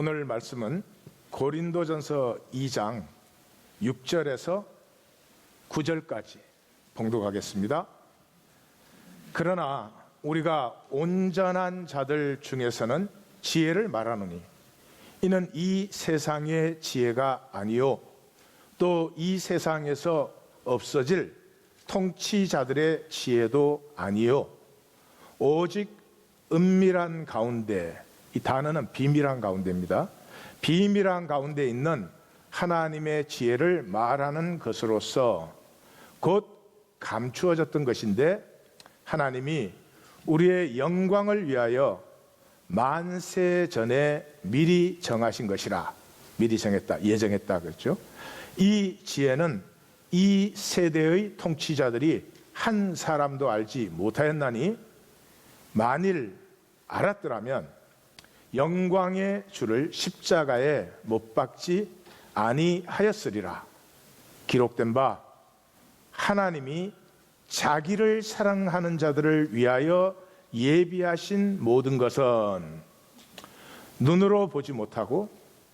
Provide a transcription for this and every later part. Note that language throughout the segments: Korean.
오늘 말씀은 고린도전서 2장 6절에서 9절까지 봉독하겠습니다. 그러나 우리가 온전한 자들 중에서는 지혜를 말하노니 이는 이 세상의 지혜가 아니요 또 이 세상에서 없어질 통치자들의 지혜도 아니요 오직 은밀한 가운데, 이 단어는 비밀한 가운데입니다. 비밀한 가운데 있는 하나님의 지혜를 말하는 것으로서 곧 감추어졌던 것인데 하나님이 우리의 영광을 위하여 만세 전에 미리 정하신 것이라. 미리 정했다, 예정했다 그랬죠. 이 지혜는 이 세대의 통치자들이 한 사람도 알지 못하였나니 만일 알았더라면 영광의 주를 십자가에 못 박지 아니하였으리라. 기록된 바 하나님이 자기를 사랑하는 자들을 위하여 예비하신 모든 것은 눈으로 보지 못하고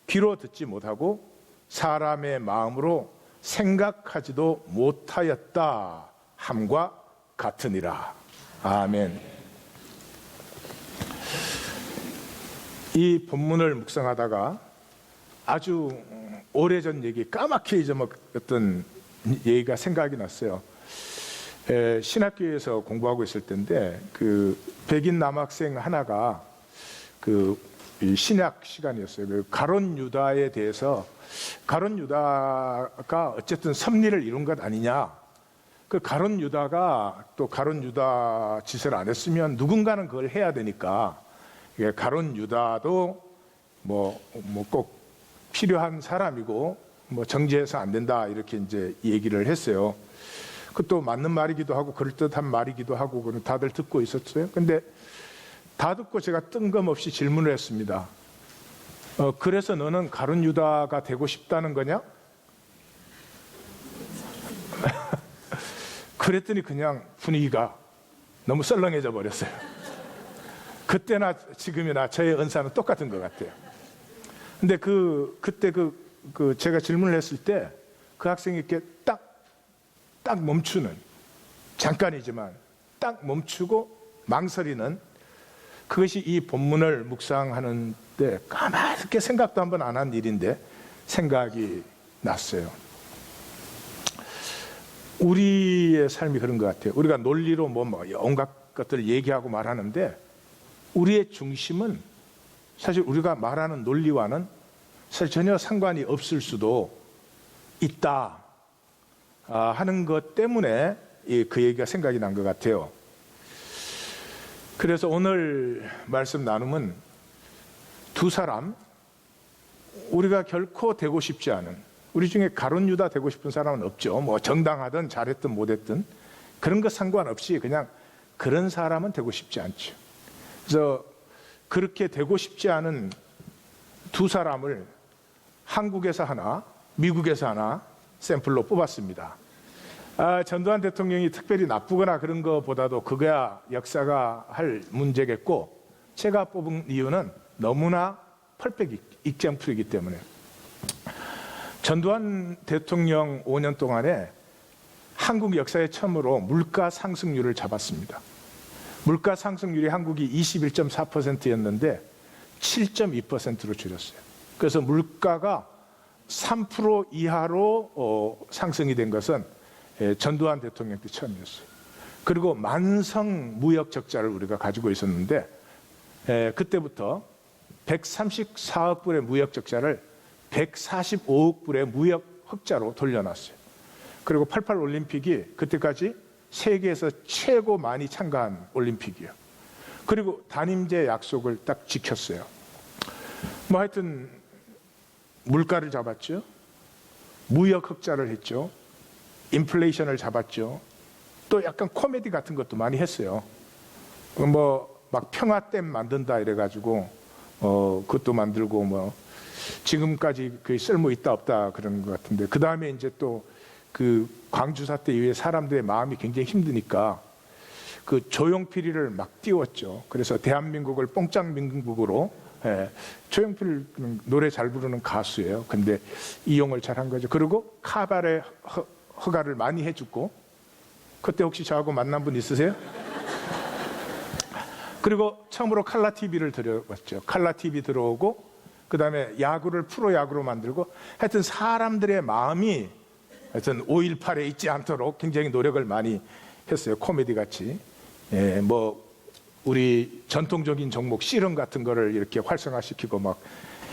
귀로 듣지 못하고 사람의 마음으로 생각하지도 못하였다 함과 같으니라. 아멘. 이 본문을 묵상하다가 아주 오래전 얘기, 까맣게 잊어먹었던 얘기가 생각이 났어요. 신학교에서 공부하고 있을 때인데 그 백인 남학생 하나가 그 신약 시간이었어요. 그 가룟 유다에 대해서, 가룟 유다가 어쨌든 섭리를 이룬 것 아니냐, 그 가룟 유다가 또 가룟 유다 짓을 안 했으면 누군가는 그걸 해야 되니까 가룟 유다도 뭐 꼭 필요한 사람이고 뭐 정죄해서 안 된다 이렇게 이제 얘기를 했어요. 그것도 맞는 말이기도 하고 그럴듯한 말이기도 하고 그런 다들 듣고 있었어요. 근데 다 듣고 제가 뜬금없이 질문을 했습니다. 그래서 너는 가룟 유다가 되고 싶다는 거냐? 그랬더니 그냥 분위기가 너무 썰렁해져 버렸어요. 그때나 지금이나 저의 은사는 똑같은 것 같아요. 근데 그때 제가 질문을 했을 때 그 학생이 이렇게 딱 멈추는, 잠깐이지만 딱 멈추고 망설이는, 그것이 이 본문을 묵상하는데 까맣게 생각도 한번 안 한 일인데 생각이 났어요. 우리의 삶이 그런 것 같아요. 우리가 논리로 온갖 것들을 얘기하고 말하는데 우리의 중심은 사실 우리가 말하는 논리와는 사실 전혀 상관이 없을 수도 있다 하는 것 때문에 그 얘기가 생각이 난 것 같아요. 그래서 오늘 말씀 나눔은 두 사람, 우리가 결코 되고 싶지 않은, 우리 중에 가룟 유다 되고 싶은 사람은 없죠. 뭐 정당하든 잘했든 못했든 그런 것 상관없이 그냥 그런 사람은 되고 싶지 않죠. 그래서 그렇게 되고 싶지 않은 두 사람을 한국에서 하나, 미국에서 하나 샘플로 뽑았습니다. 전두환 대통령이 특별히 나쁘거나 그런 것보다도 그거야 역사가 할 문제겠고, 제가 뽑은 이유는 너무나 퍼펙트 익젬플이기 때문에. 전두환 대통령 5년 동안에 한국 역사에 처음으로 물가 상승률을 잡았습니다. 물가 상승률이 한국이 21.4%였는데 7.2%로 줄였어요. 그래서 물가가 3% 이하로 상승이 된 것은 전두환 대통령 때 처음이었어요. 그리고 만성 무역 적자를 우리가 가지고 있었는데 그때부터 134억 불의 무역 적자를 145억 불의 무역 흑자로 돌려놨어요. 그리고 88 올림픽이 그때까지 세계에서 최고 많이 참가한 올림픽이에요. 그리고 단임제 약속을 딱 지켰어요. 뭐 하여튼 물가를 잡았죠. 무역 흑자를 했죠. 인플레이션을 잡았죠. 또 약간 코미디 같은 것도 많이 했어요. 막 평화댐 만든다 이래가지고 그것도 만들고 지금까지 그 쓸모 있다 없다 그런 것 같은데, 그 다음에 이제 또 그 광주 사태 이후에 사람들의 마음이 굉장히 힘드니까 그 조용필이를 막 띄웠죠. 그래서 대한민국을 뽕짝 민국으로 예, 조용필 노래 잘 부르는 가수예요. 근데 이용을 잘한 거죠. 그리고 카바레 허가를 많이 해주고, 그때 혹시 저하고 만난 분 있으세요? 그리고 처음으로 칼라 TV를 들여왔죠. 칼라 TV 들어오고, 그 다음에 야구를 프로야구로 만들고, 하여튼 사람들의 마음이 하여튼 5.18에 있지 않도록 굉장히 노력을 많이 했어요. 코미디 같이. 예, 뭐 우리 전통적인 종목 씨름 같은 거를 이렇게 활성화시키고 막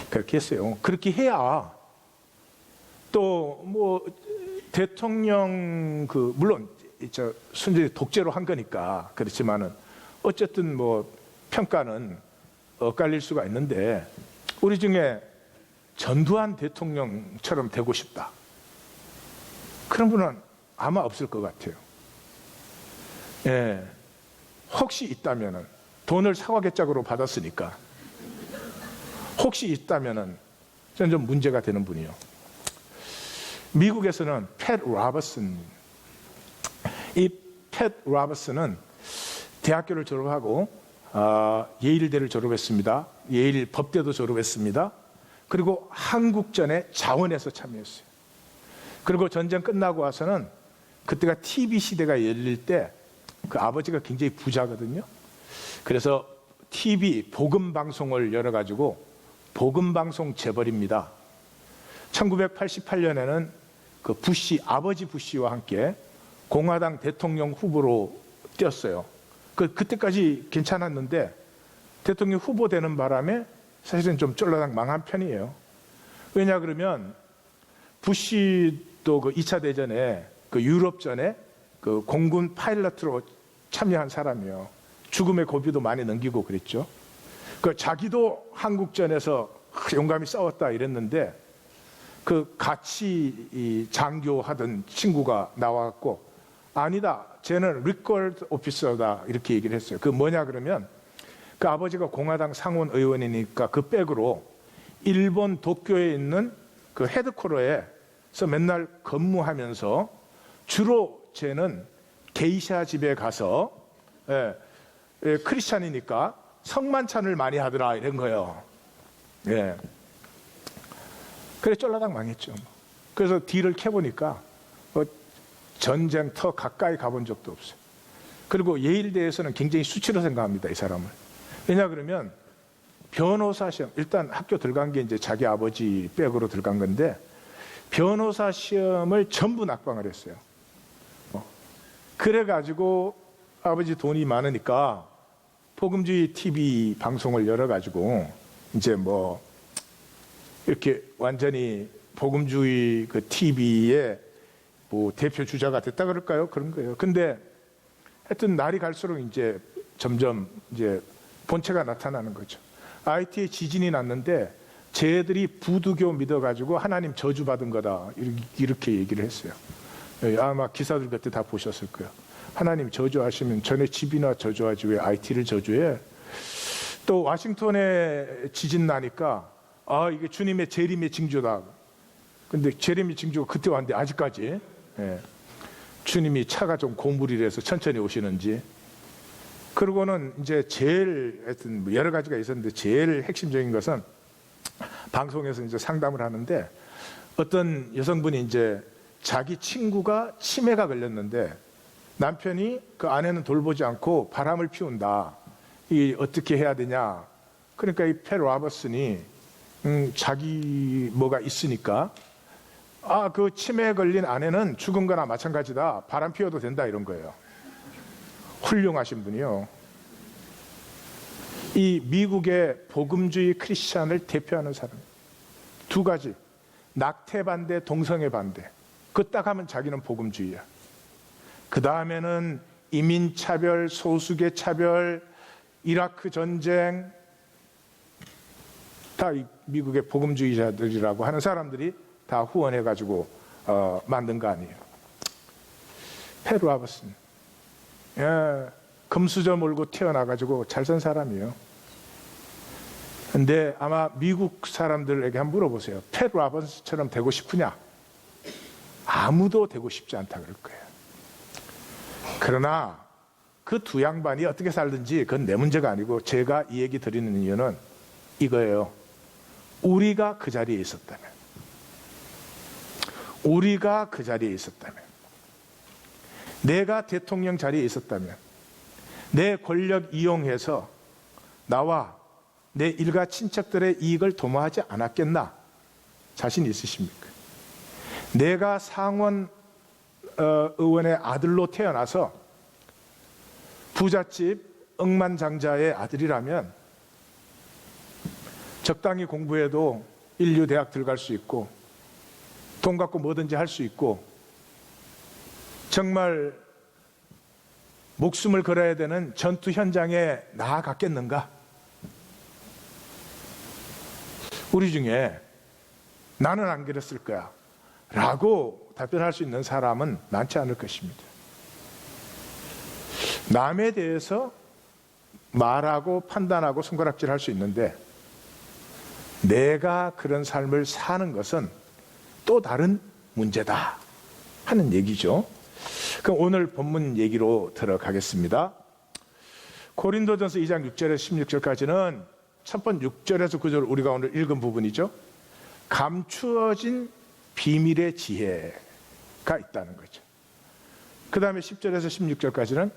그렇게 했어요. 그렇게 해야 또 뭐 대통령 물론 순전히 독재로 한 거니까 그렇지만은 어쨌든 뭐 평가는 엇갈릴 수가 있는데, 우리 중에 전두환 대통령처럼 되고 싶다, 그런 분은 아마 없을 것 같아요. 예, 혹시 있다면은, 돈을 사과개짝으로 받았으니까 혹시 있다면은 저는 좀 문제가 되는 분이요. 미국에서는 팻 로버슨, 이 팻 로버슨은 대학교를 졸업하고 예일대를 졸업했습니다. 예일 법대도 졸업했습니다. 그리고 한국전에 자원해서 참여했어요. 그리고 전쟁 끝나고 와서는, 그때가 TV 시대가 열릴 때 그 아버지가 굉장히 부자거든요. 그래서 TV 복음 방송을 열어가지고 복음 방송 재벌입니다. 1988년에는 그 아버지 부시와 함께 공화당 대통령 후보로 뛰었어요. 그때까지 괜찮았는데 대통령 후보 되는 바람에 사실은 좀 쫄라당 망한 편이에요. 왜냐 그러면 부시도 그 2차 대전에 그 유럽전에 그 공군 파일럿으로 참여한 사람이에요. 죽음의 고비도 많이 넘기고 그랬죠. 그 자기도 한국전에서 용감히 싸웠다 이랬는데, 그 같이 장교하던 친구가 나와갖고 아니다, 쟤는 리콜드 오피서다 이렇게 얘기를 했어요. 그 뭐냐 그러면, 그 아버지가 공화당 상원 의원이니까 그 백으로 일본 도쿄에 있는 그 헤드쿼터에서 맨날 근무하면서 주로 쟤는 게이샤 집에 가서 크리스찬이니까 성만찬을 많이 하더라 이런 거예요. 예. 그래 쫄라당 망했죠. 그래서 뒤를 캐보니까 전쟁터 가까이 가본 적도 없어요. 그리고 예일대에서는 굉장히 수치로 생각합니다, 이 사람을. 왜냐 그러면 변호사 시험, 일단 학교 들어간 게 이제 자기 아버지 백으로 들어간 건데, 변호사 시험을 전부 낙방을 했어요. 그래가지고 아버지 돈이 많으니까 복음주의 TV 방송을 열어가지고 이제 뭐 이렇게 완전히 복음주의 그 TV의 뭐 대표 주자가 됐다 그럴까요? 그런 거예요. 근데 하여튼 날이 갈수록 이제 점점 이제 본체가 나타나는 거죠. IT에 지진이 났는데 쟤들이 부두교 믿어가지고 하나님 저주받은 거다 이렇게 얘기를 했어요. 아마 기사들 그때 다 보셨을 거예요. 하나님 저주하시면 전에 집이나 저주하지 왜 IT를 저주해? 또 와싱턴에 지진 나니까 이게 주님의 재림의 징조다. 근데 재림의 징조가 그때 왔는데 아직까지 주님이 차가 좀 고물이라서 천천히 오시는지. 그리고는 이제 제일 하여튼 여러 가지가 있었는데 제일 핵심적인 것은 방송에서 이제 상담을 하는데, 어떤 여성분이 이제 자기 친구가 치매가 걸렸는데 남편이 그 아내는 돌보지 않고 바람을 피운다. 이 어떻게 해야 되냐? 그러니까 이 팻 로버슨이 자기 뭐가 있으니까 그 치매에 걸린 아내는 죽은 거나 마찬가지다. 바람 피워도 된다 이런 거예요. 훌륭하신 분이요. 이 미국의 복음주의 크리스찬을 대표하는 사람. 두 가지. 낙태 반대, 동성애 반대. 그 딱 하면 자기는 복음주의야. 그 다음에는 이민차별, 소수계 차별, 이라크 전쟁, 다 미국의 복음주의자들이라고 하는 사람들이 다 후원해가지고 만든 거 아니에요. 팻 로버슨, 금수저 몰고 태어나가지고 잘 산 사람이에요. 근데 아마 미국 사람들에게 한번 물어보세요. 팻 로버슨처럼 되고 싶으냐? 아무도 되고 싶지 않다 그럴 거예요. 그러나 그 두 양반이 어떻게 살든지 그건 내 문제가 아니고, 제가 이 얘기 드리는 이유는 이거예요. 우리가 그 자리에 있었다면, 우리가 그 자리에 있었다면, 내가 대통령 자리에 있었다면 내 권력 이용해서 나와 내 일가 친척들의 이익을 도모하지 않았겠나? 자신 있으십니까? 내가 상원 의원의 아들로 태어나서 부잣집 억만장자의 아들이라면 적당히 공부해도 인류 대학 들어갈 수 있고 돈 갖고 뭐든지 할 수 있고 정말 목숨을 걸어야 되는 전투 현장에 나아갔겠는가? 우리 중에 나는 안 그랬을 거야 라고 답변할 수 있는 사람은 많지 않을 것입니다. 남에 대해서 말하고 판단하고 손가락질 할 수 있는데 내가 그런 삶을 사는 것은 또 다른 문제다 하는 얘기죠. 그럼 오늘 본문 얘기로 들어가겠습니다. 고린도전서 2장 6절에서 16절까지는 첫 번 6절에서 9절 우리가 오늘 읽은 부분이죠. 감추어진 비밀의 지혜가 있다는 거죠. 그 다음에 10절에서 16절까지는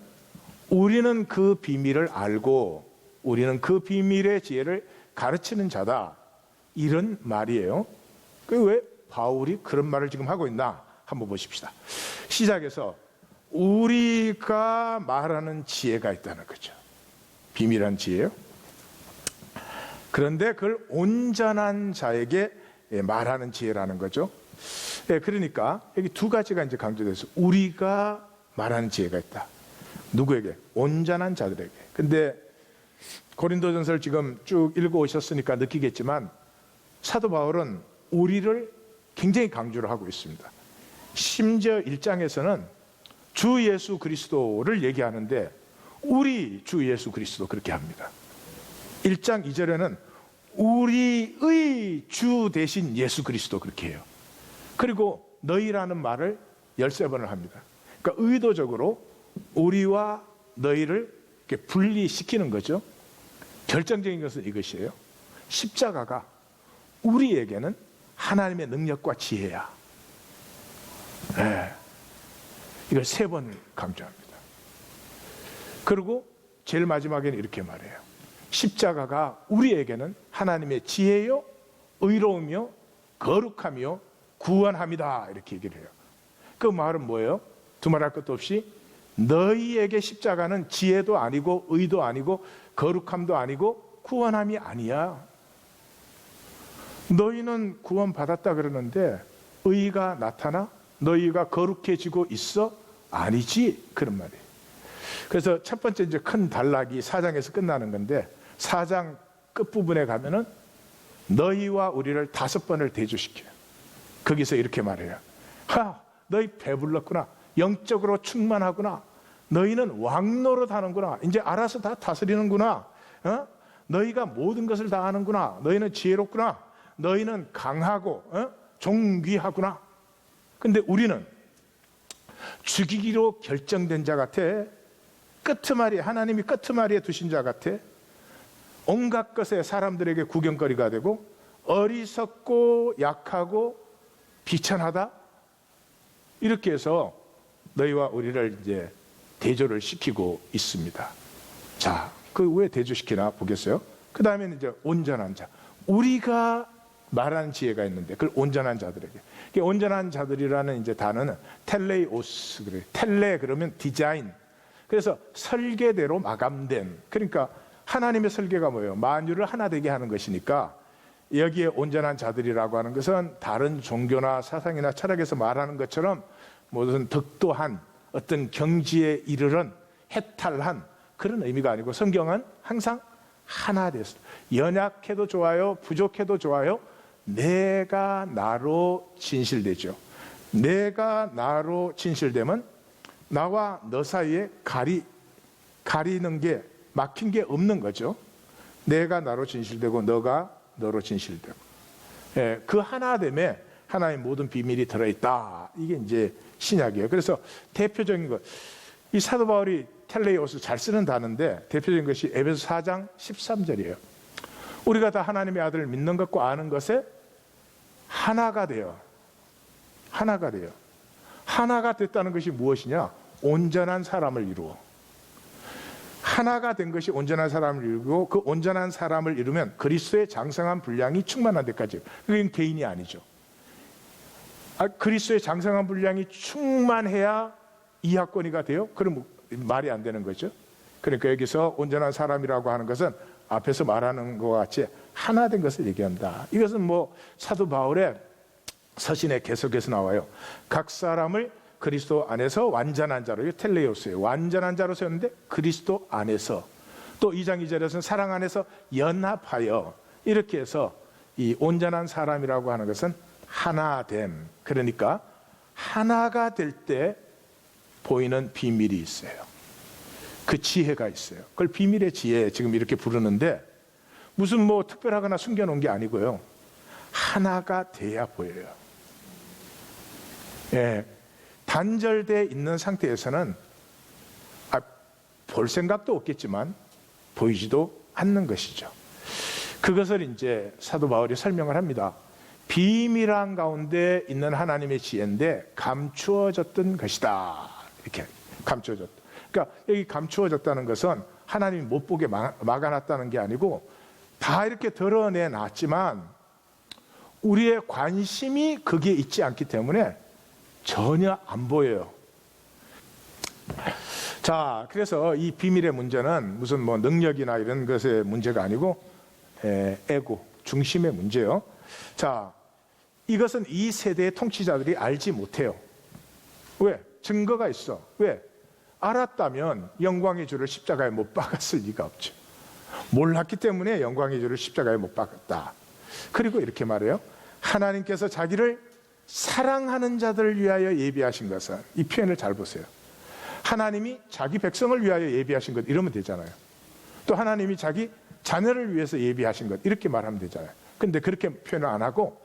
우리는 그 비밀을 알고 우리는 그 비밀의 지혜를 가르치는 자다, 이런 말이에요. 왜 바울이 그런 말을 지금 하고 있나 한번 보십시다. 시작해서 우리가 말하는 지혜가 있다는 거죠. 비밀한 지혜요. 그런데 그걸 온전한 자에게 말하는 지혜라는 거죠. 그러니까 여기 두 가지가 이제 강조돼서 우리가 말하는 지혜가 있다. 누구에게? 온전한 자들에게. 근데 고린도전서를 지금 쭉 읽어 오셨으니까 느끼겠지만 사도 바울은 우리를 굉장히 강조를 하고 있습니다. 심지어 1장에서는 주 예수 그리스도를 얘기하는데 우리 주 예수 그리스도 그렇게 합니다. 1장 2절에는 우리의 주 대신 예수 그리스도 그렇게 해요. 그리고 너희라는 말을 13번을 합니다. 그러니까 의도적으로 우리와 너희를 이렇게 분리시키는 거죠. 결정적인 것은 이것이에요. 십자가가 우리에게는 하나님의 능력과 지혜야. 네. 이걸 3번을 강조합니다. 그리고 제일 마지막에는 이렇게 말해요. 십자가가 우리에게는 하나님의 지혜요, 의로우며 거룩하며 구원함이다, 이렇게 얘기를 해요. 그 말은 뭐예요? 두말할 것도 없이 너희에게 십자가는 지혜도 아니고 의도 아니고 거룩함도 아니고 구원함이 아니야. 너희는 구원받았다 그러는데 의가 나타나? 너희가 거룩해지고 있어? 아니지, 그런 말이에요. 그래서 첫 번째 이제 큰 단락이 4장에서 끝나는 건데 4장 끝부분에 가면은 너희와 우리를 5번을 대조시켜요. 거기서 이렇게 말해요. 너희 배불렀구나. 영적으로 충만하구나. 너희는 왕노릇 하는구나. 이제 알아서 다 다스리는구나. 너희가 모든 것을 다 아는구나. 너희는 지혜롭구나. 너희는 강하고 존귀하구나. 근데 우리는 죽이기로 결정된 자 같아. 끄트머리, 하나님이 끄트머리에 두신 자 같아. 온갖 것에 사람들에게 구경거리가 되고 어리석고 약하고 비천하다. 이렇게 해서 너희와 우리를 이제 대조를 시키고 있습니다. 자, 그 왜 대조시키나 보겠어요? 그 다음에는 이제 온전한 자. 우리가 말하는 지혜가 있는데 그걸 온전한 자들에게. 온전한 자들이라는 이제 단어는 텔레오스 그래요. 텔레 그러면 디자인. 그래서 설계대로 마감된. 그러니까 하나님의 설계가 뭐예요? 만유를 하나 되게 하는 것이니까 여기에 온전한 자들이라고 하는 것은 다른 종교나 사상이나 철학에서 말하는 것처럼 무슨 덕도한 어떤 경지에 이르른 해탈한 그런 의미가 아니고 성경은 항상 하나 됐어. 연약해도 좋아요, 부족해도 좋아요. 내가 나로 진실되죠. 내가 나로 진실되면 나와 너 사이에 가리는 게 막힌 게 없는 거죠. 내가 나로 진실되고 너가 너로 진실되고. 그 하나됨에 하나의 모든 비밀이 들어있다. 이게 이제 신약이에요. 그래서 대표적인 것, 이 사도 바울이 텔레오스 잘 쓰는 단어인데 대표적인 것이 에베소 4장 13절이에요. 우리가 다 하나님의 아들을 믿는 것과 아는 것에 하나가 돼요. 하나가 돼요. 하나가 됐다는 것이 무엇이냐? 온전한 사람을 이루어. 하나가 된 것이 온전한 사람을 이루고, 그 온전한 사람을 이루면 그리스도의 장성한 분량이 충만한 데까지. 그건 개인이 아니죠. 그리스도의 장성한 분량이 충만해야 이하권이가 돼요? 그럼 말이 안 되는 거죠. 그러니까 여기서 온전한 사람이라고 하는 것은 앞에서 말하는 것과 같이 하나 된 것을 얘기한다. 이것은 뭐 사도 바울의 서신에 계속해서 나와요. 각 사람을 그리스도 안에서 완전한 자로, 텔레오스예요. 완전한 자로 세웠는데 그리스도 안에서, 또 2장 2절에서는 사랑 안에서 연합하여, 이렇게 해서 이 온전한 사람이라고 하는 것은 하나됨. 그러니까 하나가 될 때 보이는 비밀이 있어요. 그 지혜가 있어요. 그걸 비밀의 지혜 지금 이렇게 부르는데, 무슨 뭐 특별하거나 숨겨놓은 게 아니고요. 하나가 돼야 보여요. 예, 단절되어 있는 상태에서는 볼 생각도 없겠지만 보이지도 않는 것이죠. 그것을 이제 사도 바울이 설명을 합니다. 비밀한 가운데 있는 하나님의 지혜인데 감추어졌던 것이다. 이렇게 감추어졌다. 그러니까 여기 감추어졌다는 것은 하나님이 못 보게 막아놨다는 게 아니고, 다 이렇게 드러내놨지만 우리의 관심이 거기에 있지 않기 때문에 전혀 안 보여요. 자, 그래서 이 비밀의 문제는 무슨 뭐 능력이나 이런 것의 문제가 아니고 에고, 중심의 문제요. 자, 이것은 이 세대의 통치자들이 알지 못해요. 왜? 증거가 있어. 왜? 알았다면 영광의 주를 십자가에 못 박았을 리가 없죠. 몰랐기 때문에 영광의 주를 십자가에 못 박았다. 그리고 이렇게 말해요. 하나님께서 자기를 사랑하는 자들을 위하여 예비하신 것은, 이 표현을 잘 보세요. 하나님이 자기 백성을 위하여 예비하신 것, 이러면 되잖아요. 또 하나님이 자기 자녀를 위해서 예비하신 것, 이렇게 말하면 되잖아요. 근데 그렇게 표현을 안 하고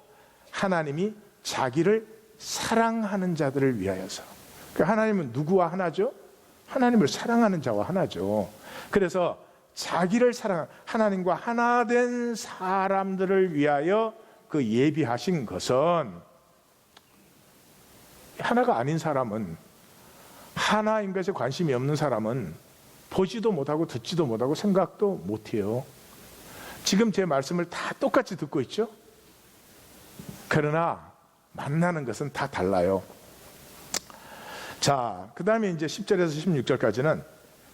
하나님이 자기를 사랑하는 자들을 위하여서. 그러니까 하나님은 누구와 하나죠? 하나님을 사랑하는 자와 하나죠. 그래서 자기를 하나님과 하나 된 사람들을 위하여 그 예비하신 것은, 하나가 아닌 사람은, 하나인 것에 관심이 없는 사람은 보지도 못하고 듣지도 못하고 생각도 못해요. 지금 제 말씀을 다 똑같이 듣고 있죠? 그러나 만나는 것은 다 달라요. 자, 그 다음에 이제 10절에서 16절까지는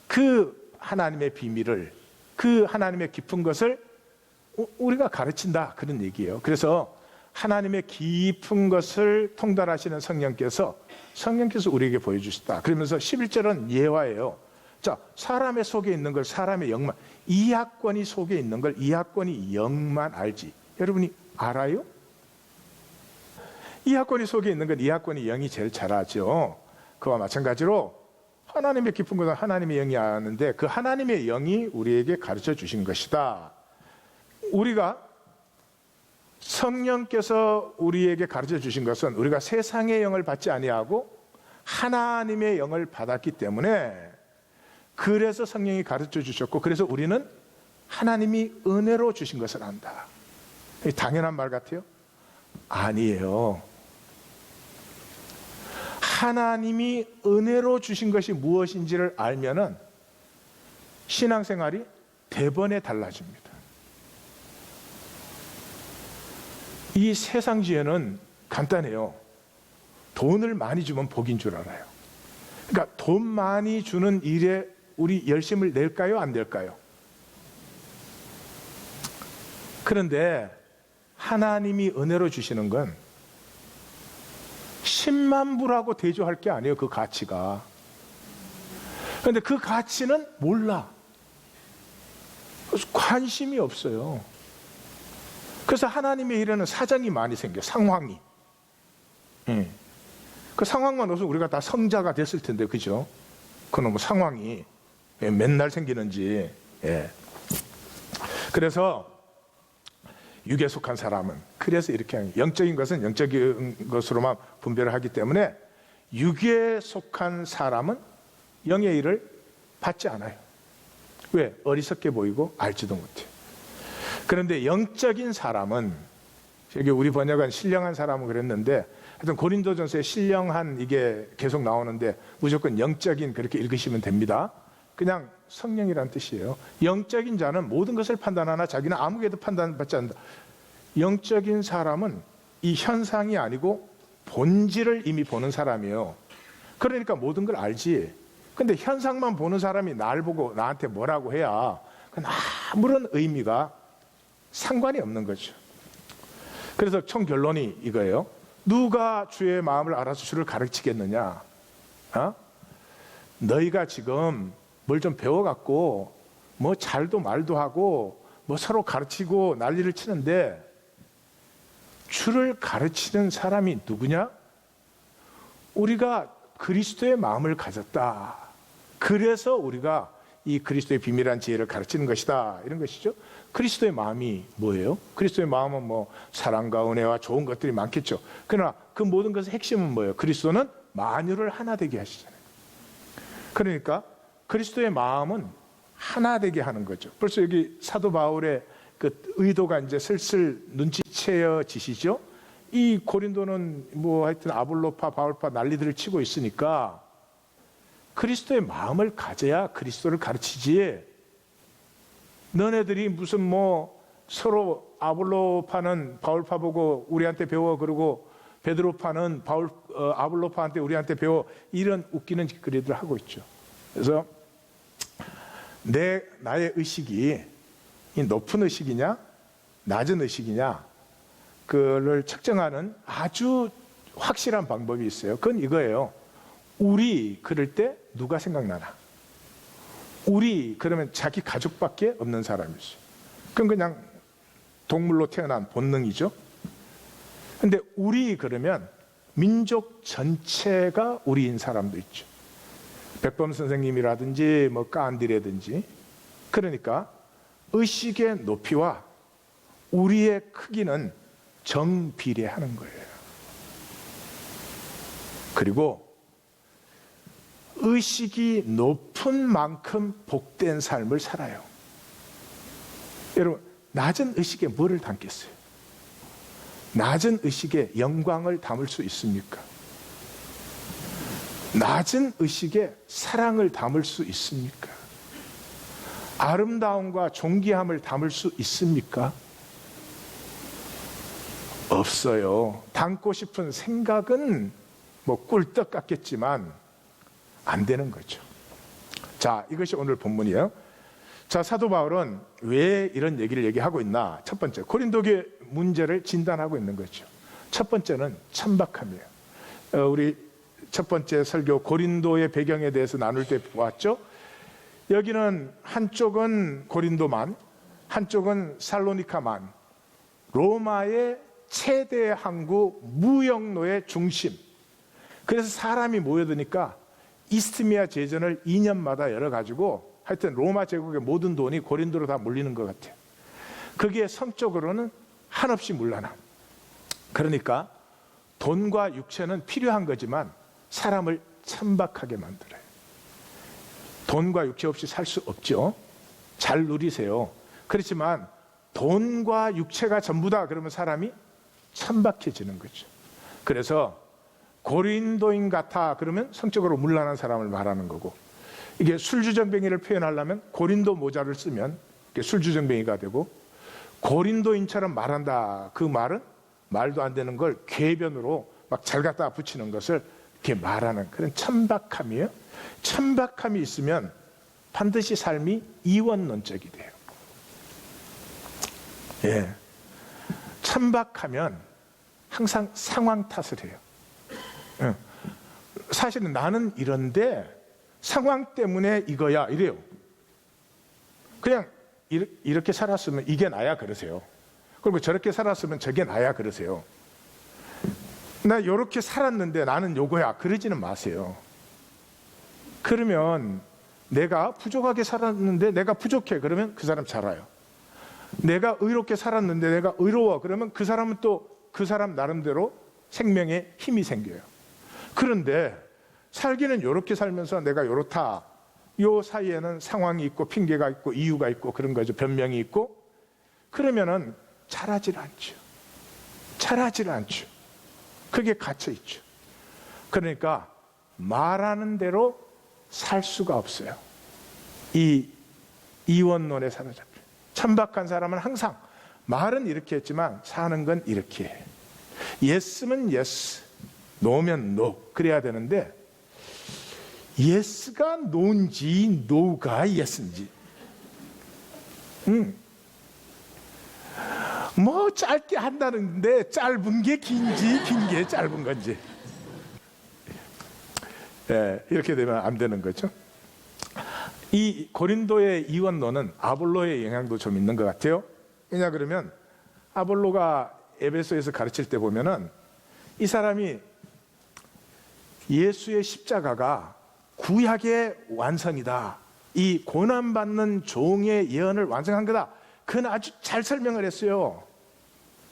그 하나님의 비밀을, 그 하나님의 깊은 것을 우리가 가르친다, 그런 얘기예요. 그래서 하나님의 깊은 것을 통달하시는 성령께서 우리에게 보여주셨다. 그러면서 11절은 예화예요. 자, 사람의 속에 있는 걸 사람의 영만, 이하권이 속에 있는 걸 이하권이 영만 알지. 여러분이 알아요? 이하권이 속에 있는 건 이하권이 영이 제일 잘 알죠. 그와 마찬가지로 하나님의 깊은 것은 하나님의 영이 아는데, 그 하나님의 영이 우리에게 가르쳐 주신 것이다. 우리가 성령께서 우리에게 가르쳐 주신 것은 우리가 세상의 영을 받지 아니하고 하나님의 영을 받았기 때문에, 그래서 성령이 가르쳐 주셨고, 그래서 우리는 하나님이 은혜로 주신 것을 안다. 당연한 말 같아요? 아니에요. 하나님이 은혜로 주신 것이 무엇인지를 알면은 신앙생활이 대번에 달라집니다. 이 세상 지혜는 간단해요. 돈을 많이 주면 복인 줄 알아요. 그러니까 돈 많이 주는 일에 우리 열심을 낼까요? 안 낼까요? 그런데 하나님이 은혜로 주시는 건 10만 불하고 대조할 게 아니에요. 그 가치가. 그런데 그 가치는 몰라. 관심이 없어요. 그래서 하나님의 일에는 사정이 많이 생겨. 상황이. 그 상황만 없으면 우리가 다 성자가 됐을 텐데, 그죠? 그놈의 상황이 맨날 생기는지. 그래서 육에 속한 사람은, 그래서 이렇게 영적인 것은 영적인 것으로만 분별을 하기 때문에 육에 속한 사람은 영의 일을 받지 않아요. 왜? 어리석게 보이고 알지도 못해요. 그런데 영적인 사람은, 여기 우리 번역은 신령한 사람은 그랬는데, 하여튼 고린도전서에 신령한 이게 계속 나오는데 무조건 영적인 그렇게 읽으시면 됩니다. 그냥 성령이란 뜻이에요. 영적인 자는 모든 것을 판단하나 자기는 아무개도 판단받지 않는다. 영적인 사람은 이 현상이 아니고 본질을 이미 보는 사람이에요. 그러니까 모든 걸 알지. 근데 현상만 보는 사람이 날 보고 나한테 뭐라고 해야 그건 아무런 의미가 상관이 없는 거죠. 그래서 총 결론이 이거예요. 누가 주의 마음을 알아서 주를 가르치겠느냐? 너희가 지금 뭘 좀 배워갖고 뭐 잘도 말도 하고 뭐 서로 가르치고 난리를 치는데, 주를 가르치는 사람이 누구냐? 우리가 그리스도의 마음을 가졌다. 그래서 우리가 이 그리스도의 비밀한 지혜를 가르치는 것이다. 이런 것이죠. 그리스도의 마음이 뭐예요? 그리스도의 마음은 뭐 사랑과 은혜와 좋은 것들이 많겠죠. 그러나 그 모든 것의 핵심은 뭐예요? 그리스도는 만유를 하나 되게 하시잖아요. 그러니까 그리스도의 마음은 하나 되게 하는 거죠. 벌써 여기 사도 바울의 그 의도가 이제 슬슬 눈치채어지시죠? 이 고린도는 뭐 하여튼 아볼로파, 바울파 난리들을 치고 있으니까 그리스도의 마음을 가져야 그리스도를 가르치지. 너네들이 무슨 뭐 서로 아볼로파는 바울파 보고 우리한테 배워, 그러고 베드로파는 아볼로파한테 우리한테 배워, 이런 웃기는 짓거리들을 하고 있죠. 그래서 나의 의식이 이 높은 의식이냐 낮은 의식이냐 그걸 측정하는 아주 확실한 방법이 있어요. 그건 이거예요. 우리 그럴 때 누가 생각나나? 우리 그러면 자기 가족밖에 없는 사람이죠. 그건 그냥 동물로 태어난 본능이죠. 근데 우리 그러면 민족 전체가 우리인 사람도 있죠. 백범 선생님이라든지 뭐 깐디라든지. 그러니까 의식의 높이와 우리의 크기는 정비례하는 거예요. 그리고 의식이 높은 만큼 복된 삶을 살아요. 여러분, 낮은 의식에 뭐를 담겠어요? 낮은 의식에 영광을 담을 수 있습니까? 낮은 의식에 사랑을 담을 수 있습니까? 아름다움과 존귀함을 담을 수 있습니까? 없어요. 담고 싶은 생각은 뭐 꿀떡 같겠지만 안 되는 거죠. 자, 이것이 오늘 본문이에요. 자, 사도 바울은 왜 이런 얘기를 얘기하고 있나? 첫 번째, 고린도교의 문제를 진단하고 있는 거죠. 첫 번째는 천박함이에요. 우리 첫 번째 설교 고린도의 배경에 대해서 나눌 때 보았죠. 여기는 한쪽은 고린도만, 한쪽은 살로니카만, 로마의 최대 항구 무역로의 중심. 그래서 사람이 모여드니까 이스트미아 제전을 2년마다 열어가지고 하여튼 로마 제국의 모든 돈이 고린도로 다 몰리는 것 같아요. 그게 성적으로는 한없이 문란함. 그러니까 돈과 육체는 필요한 거지만 사람을 천박하게 만들어요. 돈과 육체 없이 살 수 없죠. 잘 누리세요. 그렇지만 돈과 육체가 전부다 그러면 사람이 천박해지는 거죠. 그래서 고린도인 같아 그러면 성적으로 문란한 사람을 말하는 거고, 이게 술주정뱅이를 표현하려면 고린도 모자를 쓰면 술주정뱅이가 되고, 고린도인처럼 말한다 그 말은 말도 안 되는 걸 궤변으로 막 잘 갖다 붙이는 것을 이렇게 말하는 그런 천박함이에요. 천박함이 있으면 반드시 삶이 이원론적이 돼요. 예. 천박하면 항상 상황 탓을 해요. 예. 사실은 나는 이런데 상황 때문에 이거야 이래요. 그냥 이렇게 살았으면 이게 나야 그러세요. 그리고 저렇게 살았으면 저게 나야 그러세요. 나 이렇게 살았는데 나는 요거야 그러지는 마세요. 그러면 내가 부족하게 살았는데 내가 부족해 그러면 그 사람 잘 알아요. 내가 의롭게 살았는데 내가 의로워 그러면 그 사람은 또 그 사람 나름대로 생명에 힘이 생겨요. 그런데 살기는 이렇게 살면서 내가 이렇다, 요 사이에는 상황이 있고 핑계가 있고 이유가 있고 그런 거죠. 변명이 있고. 그러면은 자라질 않죠. 자라질 않죠. 그게 갇혀 있죠. 그러니까 말하는 대로 살 수가 없어요. 이 이원론에 사로잡혀. 천박한 사람은 항상 말은 이렇게 했지만 사는 건 이렇게 해. 예스면 예스, 노면 노. 그래야 되는데 예스가 노인지 노가 예스인지. 뭐 짧게 한다는데 짧은 게 긴지 긴 게 짧은 건지. 이렇게 되면 안 되는 거죠. 이 고린도의 이원론은 아볼로의 영향도 좀 있는 것 같아요. 왜냐 그러면 아볼로가 에베소에서 가르칠 때 보면은 이 사람이 예수의 십자가가 구약의 완성이다. 이 고난받는 종의 예언을 완성한 거다. 그건 아주 잘 설명을 했어요.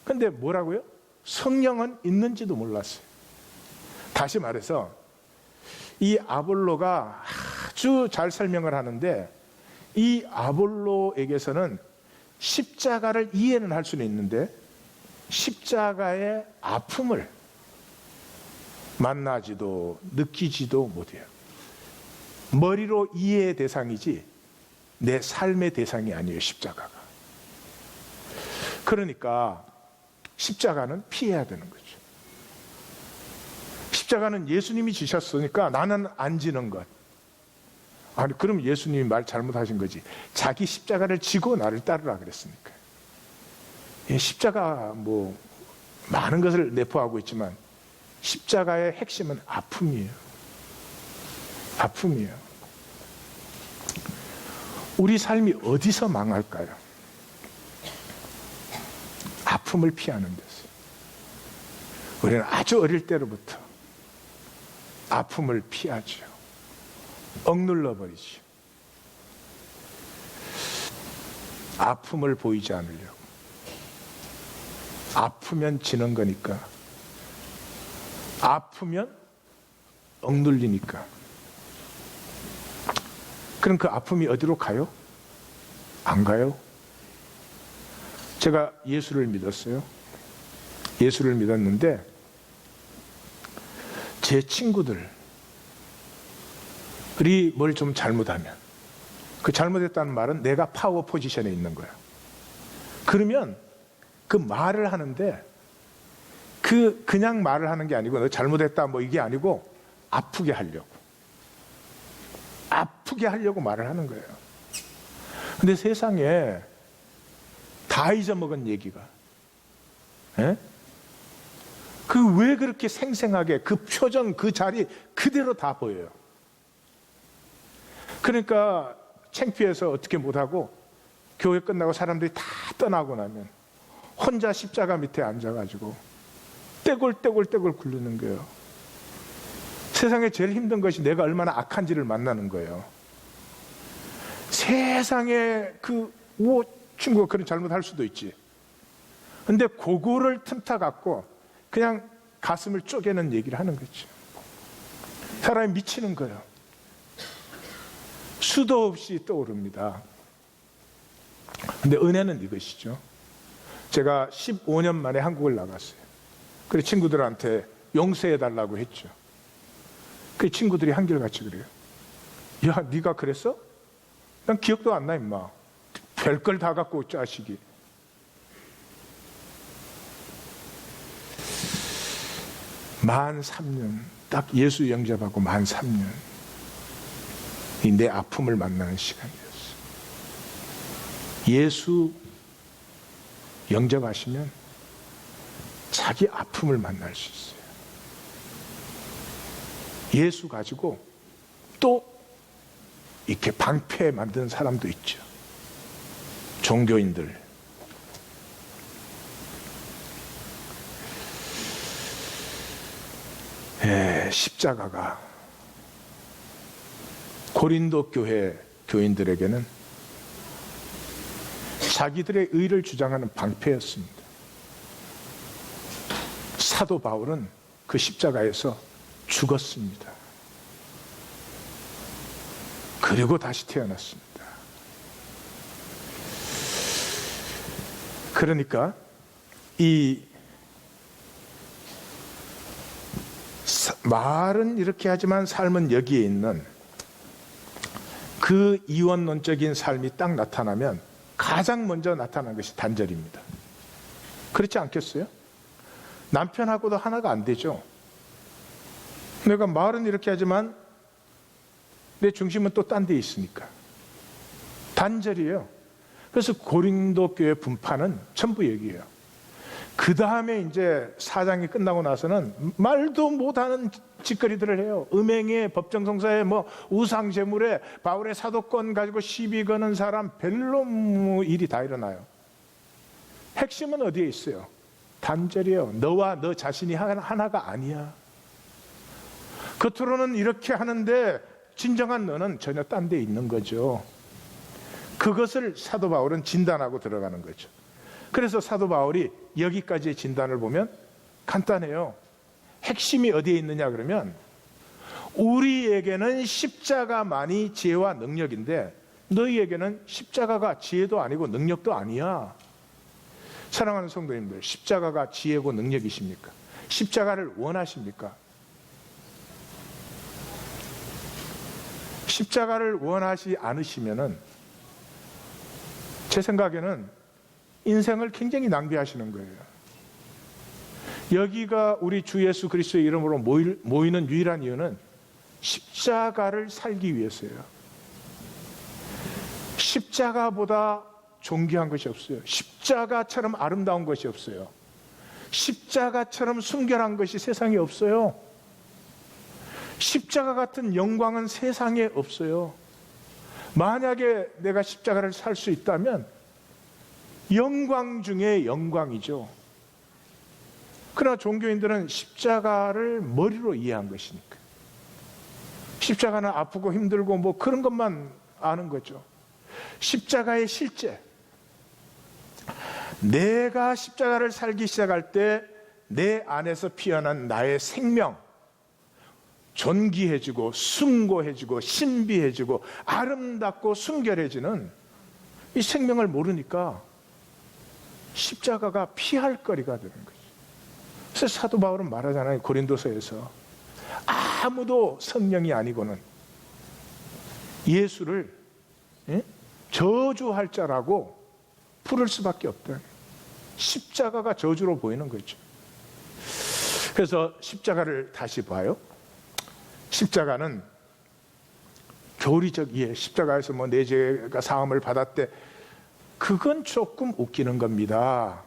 근데 뭐라고요? 성령은 있는지도 몰랐어요. 다시 말해서 이 아볼로가 아주 잘 설명을 하는데 이 아볼로에게서는 십자가를 이해는 할 수는 있는데 십자가의 아픔을 만나지도 느끼지도 못해요. 머리로 이해의 대상이지 내 삶의 대상이 아니에요, 십자가가. 그러니까 십자가는 피해야 되는 거죠. 십자가는 예수님이 지셨으니까 나는 안 지는 것. 아니, 그럼 예수님이 말 잘못하신 거지. 자기 십자가를 지고 나를 따르라 그랬으니까. 십자가 뭐 많은 것을 내포하고 있지만 십자가의 핵심은 아픔이에요. 아픔이에요. 우리 삶이 어디서 망할까요? 아픔을 피하는 데서. 우리는 아주 어릴 때로부터 아픔을 피하죠. 억눌러 버리죠. 아픔을 보이지 않으려고. 아프면 지는 거니까. 아프면 억눌리니까. 그럼 그 아픔이 어디로 가요? 안 가요? 제가 예수를 믿었어요. 예수를 믿었는데 제 친구들이 뭘 좀 잘못하면, 그 잘못했다는 말은 내가 파워 포지션에 있는 거야. 그러면 그 말을 하는데 그냥 말을 하는 게 아니고 너 잘못했다 뭐 이게 아니고 아프게 하려고 말을 하는 거예요. 근데 세상에 다 잊어먹은 얘기가, 그 왜 그렇게 생생하게 그 표정 그 자리 그대로 다 보여요. 그러니까 창피해서 어떻게 못하고 교회 끝나고 사람들이 다 떠나고 나면 혼자 십자가 밑에 앉아가지고 떼굴떼굴 굴르는 거예요. 세상에 제일 힘든 것이 내가 얼마나 악한지를 만나는 거예요. 세상에 뭐 친구가 그런 잘못할 수도 있지. 근데 그거를 틈타 갖고 그냥 가슴을 쪼개는 얘기를 하는 거죠. 사람이 미치는 거예요. 수도 없이 떠오릅니다. 근데 은혜는 이것이죠. 제가 15년 만에 한국을 나갔어요. 그래서 친구들한테 용서해달라고 했죠. 그 친구들이 한결같이 그래요. 야, 네가 그랬어? 난 기억도 안 나, 임마. 별걸 다 갖고 자식이. 만 3년, 딱 예수 영접하고 만 3년. 내 아픔을 만나는 시간이었어요. 예수 영접하시면 자기 아픔을 만날 수 있어요. 예수 가지고 또 이렇게 방패 만드는 사람도 있죠. 종교인들. 십자가가 고린도 교회 교인들에게는 자기들의 의를 주장하는 방패였습니다. 사도 바울은 그 십자가에서 죽었습니다. 그리고 다시 태어났습니다. 그러니까 이 말은 이렇게 하지만 삶은 여기에 있는 그 이원론적인 삶이 딱 나타나면 가장 먼저 나타나는 것이 단절입니다. 그렇지 않겠어요? 남편하고도 하나가 안 되죠. 내가 말은 이렇게 하지만 내 중심은 또 딴 데 있으니까 단절이에요. 그래서 고린도 교회 분파는 전부 얘기해요. 그 다음에 이제 사장이 끝나고 나서는 말도 못하는 짓거리들을 해요. 음행에, 법정성사에, 우상제물에, 바울의 사도권 가지고 시비 거는 사람 별로 일이 다 일어나요. 핵심은 어디에 있어요? 단절이에요. 너와 너 자신이 하나가 아니야. 겉으로는 이렇게 하는데 진정한 너는 전혀 딴 데 있는 거죠. 그것을 사도 바울은 진단하고 들어가는 거죠. 그래서 사도 바울이 여기까지의 진단을 보면 간단해요. 핵심이 어디에 있느냐 그러면 우리에게는 십자가만이 지혜와 능력인데 너희에게는 십자가가 지혜도 아니고 능력도 아니야. 사랑하는 성도님들, 십자가가 지혜고 능력이십니까? 십자가를 원하십니까? 십자가를 원하지 않으시면은 제 생각에는 인생을 굉장히 낭비하시는 거예요. 여기가 우리 주 예수 그리스도의 이름으로 모이는 유일한 이유는 십자가를 살기 위해서예요. 십자가보다 존귀한 것이 없어요. 십자가처럼 아름다운 것이 없어요. 십자가처럼 순결한 것이 세상에 없어요. 십자가 같은 영광은 세상에 없어요. 만약에 내가 십자가를 살 수 있다면 영광 중에 영광이죠. 그러나 종교인들은 십자가를 머리로 이해한 것이니까. 십자가는 아프고 힘들고 그런 것만 아는 거죠. 십자가의 실제. 내가 십자가를 살기 시작할 때 내 안에서 피어난 나의 생명, 존귀해지고 숭고해지고 신비해지고 아름답고 순결해지는 이 생명을 모르니까 십자가가 피할 거리가 되는 거죠. 그래서 사도 바울은 말하잖아요. 고린도서에서 아무도 성령이 아니고는 예수를 저주할 자라고 부를 수밖에 없다. 십자가가 저주로 보이는 거죠. 그래서 십자가를 다시 봐요. 십자가는 교리적 이해, 십자가에서 내 죄가 사함을 받았대. 그건 조금 웃기는 겁니다.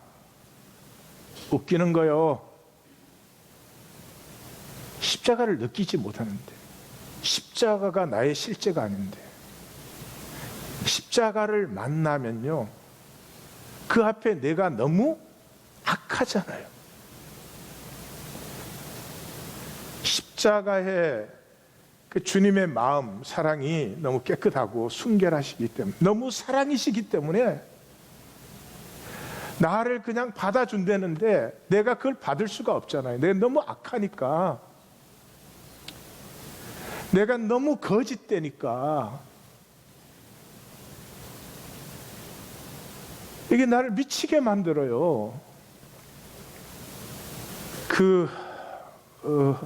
웃기는 거요. 십자가를 느끼지 못하는데, 십자가가 나의 실제가 아닌데, 십자가를 만나면요, 그 앞에 내가 너무 악하잖아요. 십자가의 그 주님의 마음, 사랑이 너무 깨끗하고 순결하시기 때문에, 너무 사랑이시기 때문에 나를 그냥 받아준다는데 내가 그걸 받을 수가 없잖아요. 내가 너무 악하니까, 내가 너무 거짓되니까 이게 나를 미치게 만들어요.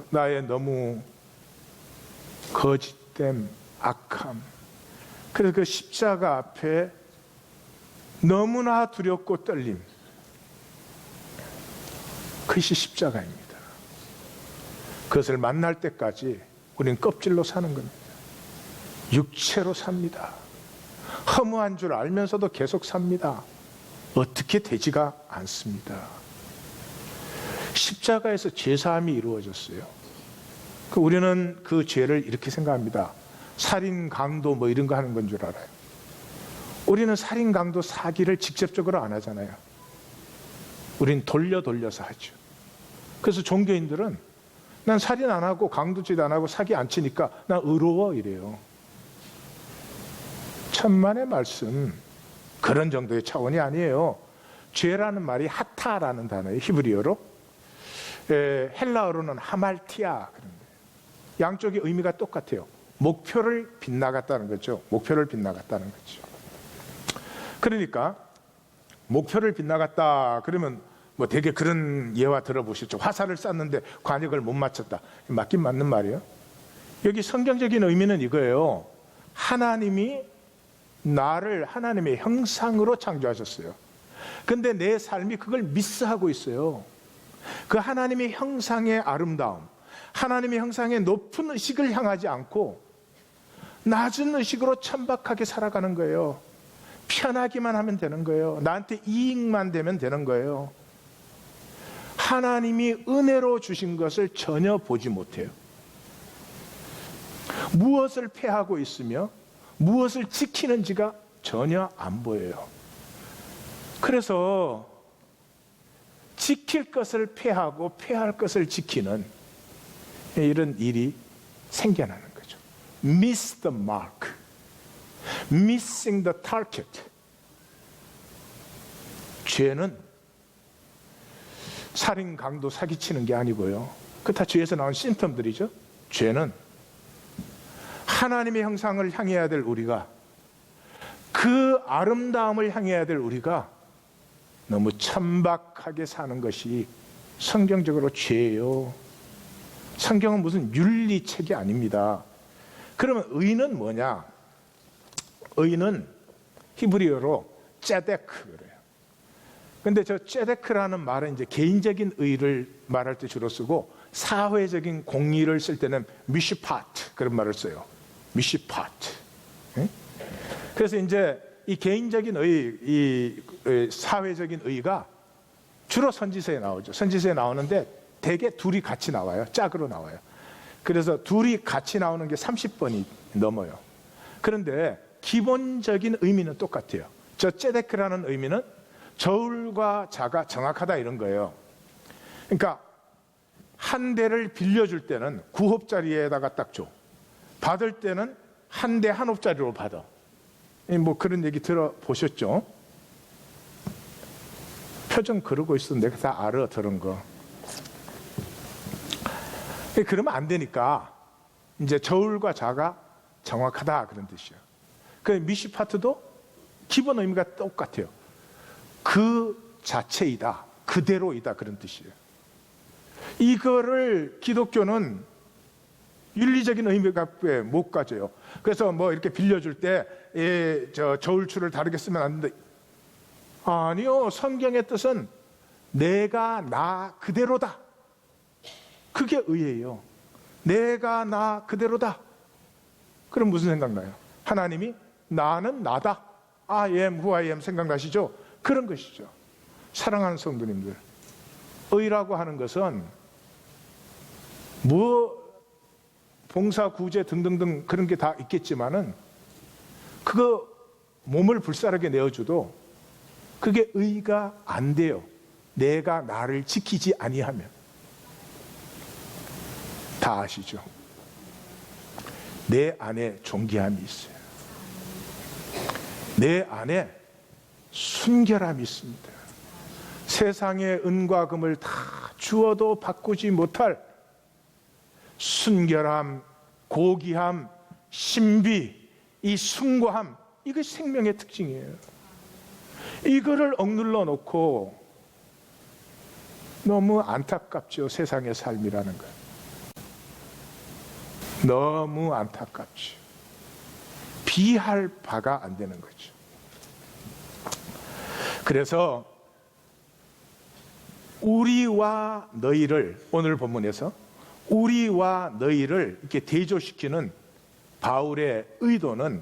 나의 너무 거짓됨, 악함. 그래서 그 십자가 앞에 너무나 두렵고 떨림. 그것이 십자가입니다. 그것을 만날 때까지 우리는 껍질로 사는 겁니다. 육체로 삽니다. 허무한 줄 알면서도 계속 삽니다. 어떻게 되지가 않습니다. 십자가에서 죄사함이 이루어졌어요. 우리는 그 죄를 이렇게 생각합니다. 살인, 강도 이런 거 하는 건 줄 알아요. 우리는 살인, 강도, 사기를 직접적으로 안 하잖아요. 우린 돌려서 하죠. 그래서 종교인들은 난 살인 안 하고 강도짓 안 하고 사기 안 치니까 나 의로워 이래요. 천만의 말씀. 그런 정도의 차원이 아니에요. 죄라는 말이 하타라는 단어예요. 히브리어로. 헬라어로는 하말티아. 양쪽의 의미가 똑같아요. 목표를 빗나갔다는 거죠. 목표를 빗나갔다는 거죠. 그러니까 목표를 빗나갔다 그러면 뭐 되게 그런 예화 들어보셨죠. 화살을 쐈는데 관역을 못 맞췄다. 맞긴 맞는 말이에요. 여기 성경적인 의미는 이거예요. 하나님이 나를 하나님의 형상으로 창조하셨어요. 근데 내 삶이 그걸 미스하고 있어요. 그 하나님의 형상의 아름다움, 하나님의 형상의 높은 의식을 향하지 않고 낮은 의식으로 천박하게 살아가는 거예요. 편하기만 하면 되는 거예요. 나한테 이익만 되면 되는 거예요. 하나님이 은혜로 주신 것을 전혀 보지 못해요. 무엇을 패하고 있으며 무엇을 지키는지가 전혀 안 보여요. 그래서 지킬 것을 패하고 패할 것을 지키는 이런 일이 생겨나는 거죠. Miss the mark, missing the target. 죄는 살인, 강도, 사기치는 게 아니고요. 그 다 죄에서 나온 심텀들이죠. 죄는 하나님의 형상을 향해야 될 우리가, 그 아름다움을 향해야 될 우리가 너무 천박하게 사는 것이 성경적으로 죄예요. 성경은 무슨 윤리책이 아닙니다. 그러면 의는 뭐냐? 의는 히브리어로 째데크 그래요. 근데 저 째데크라는 말은 이제 개인적인 의를 말할 때 주로 쓰고, 사회적인 공의를 쓸 때는 미슈파트 그런 말을 써요. 미슈파트. 그래서 이제 이 개인적인 의, 이 사회적인 의가 주로 선지서에 나오죠. 선지서에 나오는데 대개 둘이 같이 나와요. 짝으로 나와요. 그래서 둘이 같이 나오는 게 30번이 넘어요. 그런데 기본적인 의미는 똑같아요. 저 째데크라는 의미는 저울과 자가 정확하다 이런 거예요. 그러니까 한 대를 빌려줄 때는 9홉짜리에다가 딱 줘. 받을 때는 한 대 한 홉짜리로 받아. 뭐 그런 얘기 들어보셨죠? 표정 그러고 있어. 내가 다 알아, 들은 거. 그러면 안 되니까 이제 저울과 자가 정확하다 그런 뜻이에요. 그 미시파트도 기본 의미가 똑같아요. 그 자체이다, 그대로이다 그런 뜻이에요. 이거를 기독교는 윤리적인 의미가 못 가져요. 그래서 뭐 이렇게 빌려줄 때 저울추를 다르게 쓰면 안 된다. 아니요, 성경의 뜻은 내가 나 그대로다. 그게 의예요. 내가 나 그대로다. 그럼 무슨 생각나요? 하나님이 나는 나다. I am who I am 생각나시죠? 그런 것이죠. 사랑하는 성도님들, 의라고 하는 것은 뭐 봉사, 구제 등등등 그런 게 다 있겠지만은 그거 몸을 불사르게 내어줘도 그게 의가 안 돼요. 내가 나를 지키지 아니하면. 다 아시죠? 내 안에 존귀함이 있어요. 내 안에 순결함이 있습니다. 세상의 은과 금을 다 주어도 바꾸지 못할 순결함, 고귀함, 신비, 이 숭고함, 이것이 생명의 특징이에요. 이거를 억눌러 놓고 너무 안타깝죠. 세상의 삶이라는 것. 너무 안타깝죠. 비할 바가 안 되는 거죠. 그래서 우리와 너희를, 오늘 본문에서 우리와 너희를 이렇게 대조시키는 바울의 의도는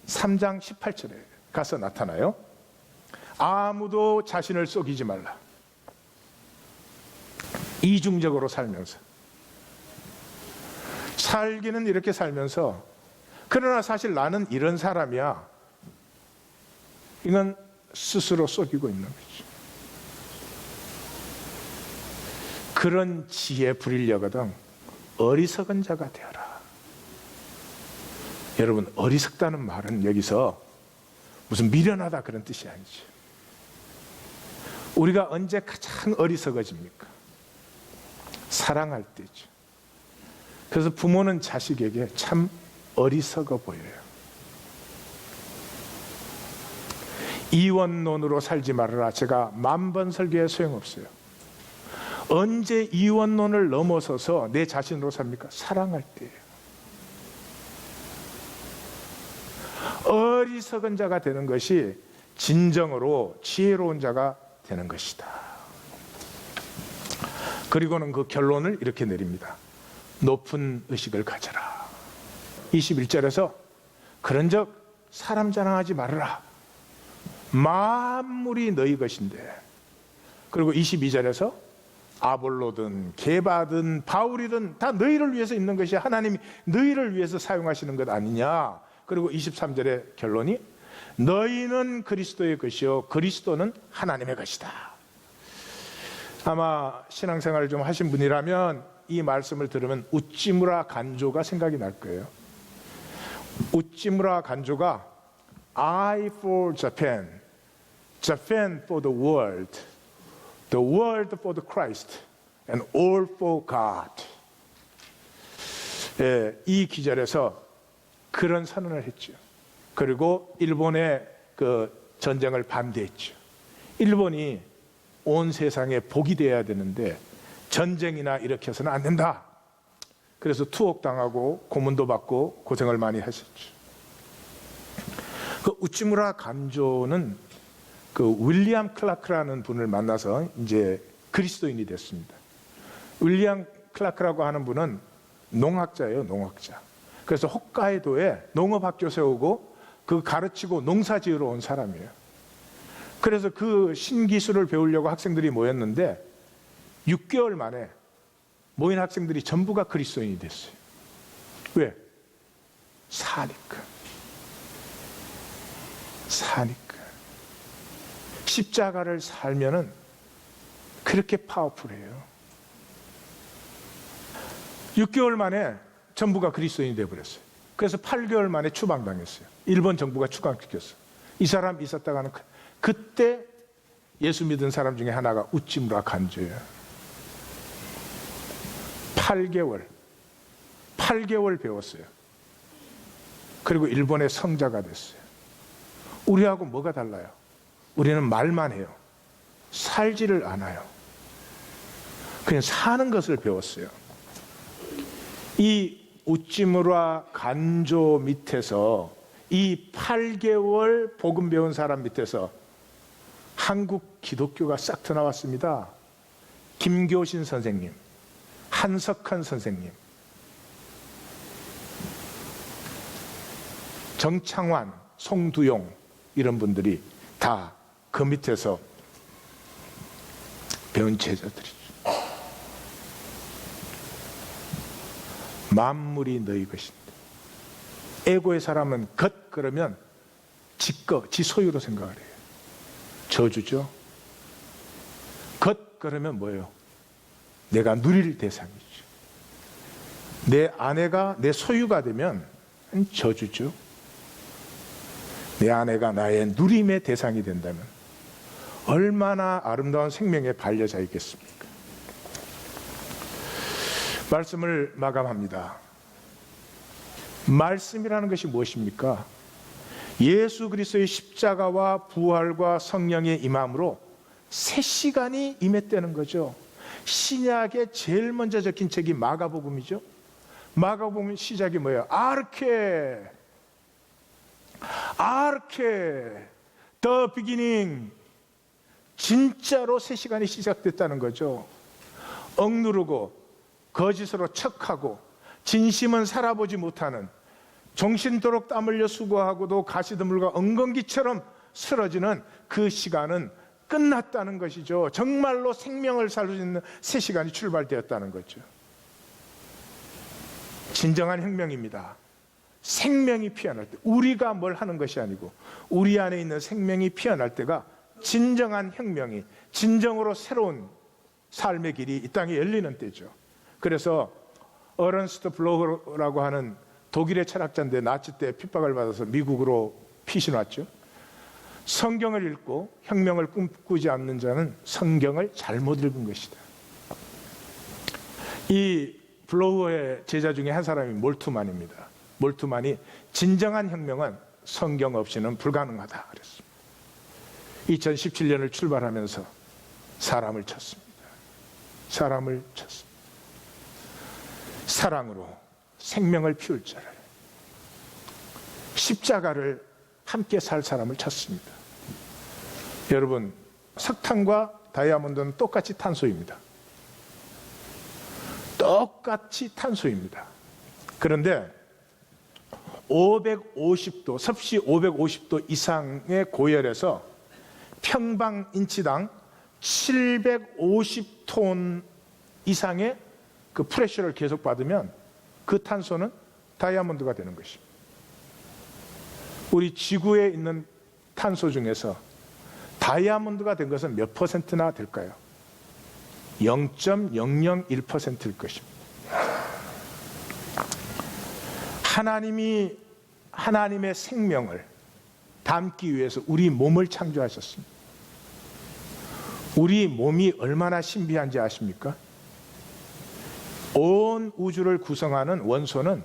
3장 18절에 가서 나타나요. 아무도 자신을 속이지 말라. 이중적으로 살면서, 살기는 이렇게 살면서, 그러나 사실 나는 이런 사람이야, 이건 스스로 속이고 있는 거죠. 그런 지혜 부리려거든 어리석은 자가 되어라. 여러분, 어리석다는 말은 여기서 무슨 미련하다 그런 뜻이 아니죠. 우리가 언제 가장 어리석어집니까? 사랑할 때죠. 그래서 부모는 자식에게 참 어리석어 보여요. 이원론으로 살지 말아라. 제가 10,000번 설교해 소용없어요. 언제 이원론을 넘어서서 내 자신으로 삽니까? 사랑할 때예요. 어리석은 자가 되는 것이 진정으로 지혜로운 자가 되는 것이다. 그리고는 그 결론을 이렇게 내립니다. 높은 의식을 가져라. 21절에서 그런즉 사람 자랑하지 말아라. 만물이 너희 것인데. 그리고 22절에서 아볼로든 게바든 바울이든 다 너희를 위해서 있는 것이 하나님이 너희를 위해서 사용하시는 것 아니냐. 그리고 23절의 결론이 너희는 그리스도의 것이요 그리스도는 하나님의 것이다. 아마 신앙생활을 좀 하신 분이라면 이 말씀을 들으면 우찌무라 간조가 생각이 날 거예요. 우찌무라 간조가 I for Japan, Japan for the world for the Christ, and all for God. 예, 이 기절에서 그런 선언을 했죠. 그리고 일본의 그 전쟁을 반대했죠. 일본이 온 세상에 복이 되어야 되는데 전쟁이나 일으켜서는 안 된다. 그래서 투옥당하고 고문도 받고 고생을 많이 하셨죠. 그 우찌무라 간조는 그 윌리엄 클라크라는 분을 만나서 이제 그리스도인이 됐습니다. 윌리엄 클라크라고 하는 분은 농학자예요, 농학자. 그래서 홋카이도에 농업학교 세우고 그 가르치고 농사 지으러 온 사람이에요. 그래서 그 신기술을 배우려고 학생들이 모였는데 6개월 만에 모인 학생들이 전부가 그리스도인이 됐어요. 왜? 사니까. 십자가를 살면은 그렇게 파워풀해요. 6개월 만에 전부가 그리스도인이 되어버렸어요. 그래서 8개월 만에 추방당했어요. 일본 정부가 추방시켰어요. 이 사람 있었다가는 그때 예수 믿은 사람 중에 하나가 우찌무라 간조예요. 8개월 배웠어요. 그리고 일본의 성자가 됐어요. 우리하고 뭐가 달라요? 우리는 말만 해요. 살지를 않아요. 그냥 사는 것을 배웠어요. 이 우찌무라 간조 밑에서 이 8개월 복음 배운 사람 밑에서 한국 기독교가 싹 터나왔습니다. 김교신 선생님, 한석헌 선생님, 정창환, 송두용 이런 분들이 다 그 밑에서 배운 제자들이죠. 만물이 너희 것인데. 에고의 사람은 것 그러면 지 소유로 생각을 해요. 저주죠. 것 그러면 뭐예요? 내가 누릴 대상이죠. 내 아내가 내 소유가 되면 저주죠. 내 아내가 나의 누림의 대상이 된다면 얼마나 아름다운 생명의 반려자이겠습니까? 말씀을 마감합니다. 말씀이라는 것이 무엇입니까? 예수 그리스도의 십자가와 부활과 성령의 임함으로 새 시간이 임했다는 거죠. 신약에 제일 먼저 적힌 책이 마가복음이죠. 마가복음 시작이 뭐예요? 아르케, the beginning. 진짜로 새 시간이 시작됐다는 거죠. 억누르고 거짓으로 척하고 진심은 살아보지 못하는, 종신토록 땀 흘려 수고하고도 가시드물과 엉겅기처럼 쓰러지는 그 시간은 끝났다는 것이죠. 정말로 생명을 살릴 수 있는 새 시간이 출발되었다는 거죠. 진정한 혁명입니다. 생명이 피어날 때, 우리가 뭘 하는 것이 아니고 우리 안에 있는 생명이 피어날 때가 진정한 혁명이, 진정으로 새로운 삶의 길이 이 땅에 열리는 때죠. 그래서 어른스트 블로우라고 하는 독일의 철학자인데 나치 때 핍박을 받아서 미국으로 피신 왔죠. 성경을 읽고 혁명을 꿈꾸지 않는 자는 성경을 잘못 읽은 것이다. 이 블로우의 제자 중에 한 사람이 몰트만입니다. 몰트만이 진정한 혁명은 성경 없이는 불가능하다 그랬습니다. 2017년을 출발하면서 사람을 쳤습니다. 사람을 쳤습니다. 사랑으로 생명을 피울 자를, 십자가를 함께 살 사람을 찾습니다. 여러분, 석탄과 다이아몬드는 똑같이 탄소입니다. 똑같이 탄소입니다. 그런데 550도, 섭씨 550도 이상의 고열에서 평방인치당 750톤 이상의 그 프레셔를 계속 받으면 그 탄소는 다이아몬드가 되는 것입니다. 우리 지구에 있는 탄소 중에서 다이아몬드가 된 것은 몇 퍼센트나 될까요? 0.001%일 것입니다. 하나님이 하나님의 생명을 담기 위해서 우리 몸을 창조하셨습니다. 우리 몸이 얼마나 신비한지 아십니까? 온 우주를 구성하는 원소는